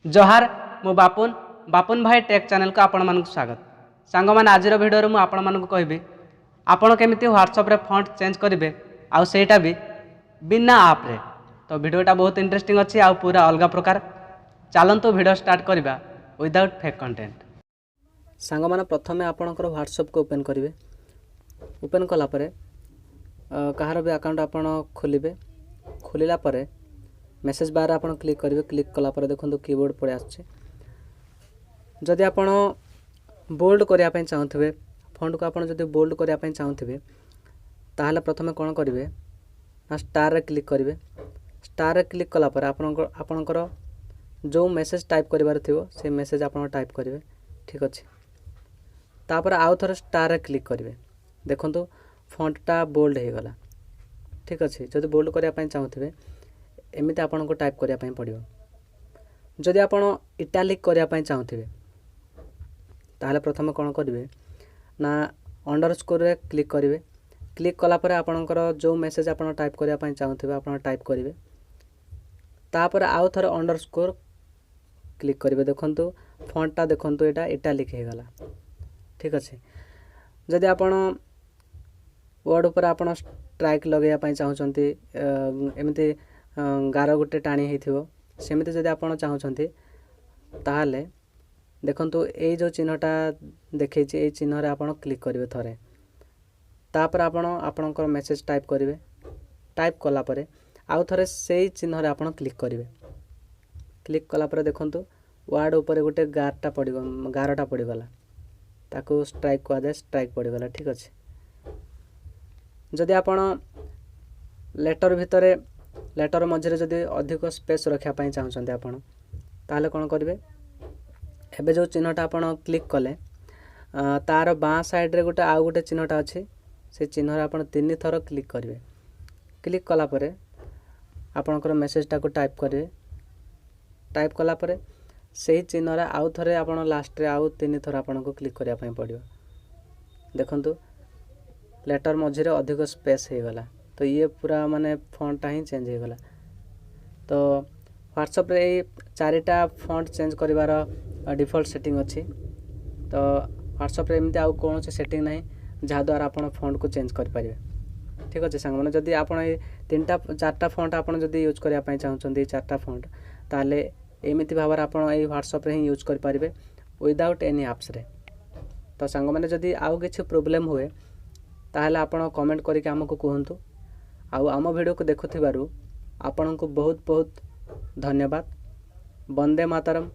जोहार मु बापुन बापुन भाई टेक चैनल को आपण मानक स्वागत। सांग मैंने आज भिडियो मुझे आपण मानक कहबी आपण केमिति व्हाट्सएप रे फॉन्ट चेंज करेंगे आउ सेटा भी बिना आप रे। तो वीडियोटा बहुत इंटरेस्टिंग अच्छी आउ पूरा अलग प्रकार। चलतु वीडियो स्टार्ट करवा विदाउट फेक कंटेंट। सांग मैंने प्रथम आपणकर व्हाट्सएप को ओपन करेंगे। ओपन कलापर कहार भी अकाउंट आप खोलिए। खोलला पर मेसेज बार आप क्लिक करेंगे। क्लिक कलापर देखो कीबोर्ड पड़े आसुच्छे। जदि आप बोल्ड करने चाहूे फॉन्ट को आप बोल्ड करने चाहूे ताहले प्रथम कौन करेंगे ना स्टार रे क्लिक करेंगे। स्टार रे क्लिक कलापर आपणकर जो मेसेज टाइप करिवार थिवो से मेसेज आप टाइप करेंगे। ठीक अच्छे तापर आउ थोड़े स्टार रे क्लिक करेंगे। देखो फॉन्टटा बोल्ड हो गला। ठीक अच्छे जब बोल्ड करने चाहूे एमती आपन को टाइप करने पड़ो। जदि आप इटालिक करने चाहूे ताहले प्रथम कौन करेंगे ना अंडरस्कोर रे क्लिक करेंगे। क्लिक कलापर आपणकर जो मेसेज आप टाइप करने चाहूे आप टाइप करेंगे। तापर आउ थोड़े अंडरस्कोर क्लिक करेंगे। देखो फॉन्टटा देखो यहाँ इटालिक हो गला। ठीक अच्छे जदि आप वर्ड उपर आप स्ट्राइक लगे चाहते एमती गार गोटे टाणी हो सेमती जदि आप चाहते ताहले देखो ये जो चिन्हटा देखी ये चिन्ह आप क्लिक करेंगे थोड़े। तापर आपणकर मेसेज टाइप करेंगे। टाइप कलापर आउ थोड़े से चिन्ह आप क्लिक करेंगे। क्लिक कलापर देखो वर्ड उपर गोटे गारटा पड़गला ताकू स्ट्राइक कहुए। स्ट्राइक पड़गला। ठीक अच्छे जदि आप लेटर भितर लेटर मझे जदि अधिक स्पेस रखापी चाहते आप ताहले कौन करेंगे एबे जो चिन्हटा आप क्लिक कले तार बाँ साइड रे गोटे आउ गोटे चिन्हटा अच्छी से चिन्ह आप 3 थर क्लिक करेंगे। क्लिक कलापर आपणकर मेसेजटा को टाइप करेंगे। टाइप कलापर से चिन्ह आउ थे आप लास्ट रे आउ 3 थर आपन को क्लिक करने पड़ो। देखु लेटर मझे अधिक स्पेस हो गला तो ये पूरा माने फॉन्टटा ही चेंज हो गला। तो व्हाट्सएप रे ये 4टा फॉन्ट चेंज करिवार डिफॉल्ट सेटिंग अच्छी। तो व्हाट्सएप रे एमती आउ कौन से सेटिंग नहीं जहाद्वारा आप फॉन्ट को चेंज करें। ठीक अच्छे सांग मैंने जदि आप 3-4टा फॉन्ट आप यूज करने चाहते 4टा फॉन्ट ताले एमती भाव आप व्हाट्सएप रे ही यूज करें विदाउट एनी एप्स रे। तो सांग मैंने जदि आउ किसी प्रोब्लेम हुए ताहले आपण कमेंट करके आमको कहतु। आम वीडियो को देखुथिबारु आपन को बहुत बहुत धन्यवाद। वंदे मातरम।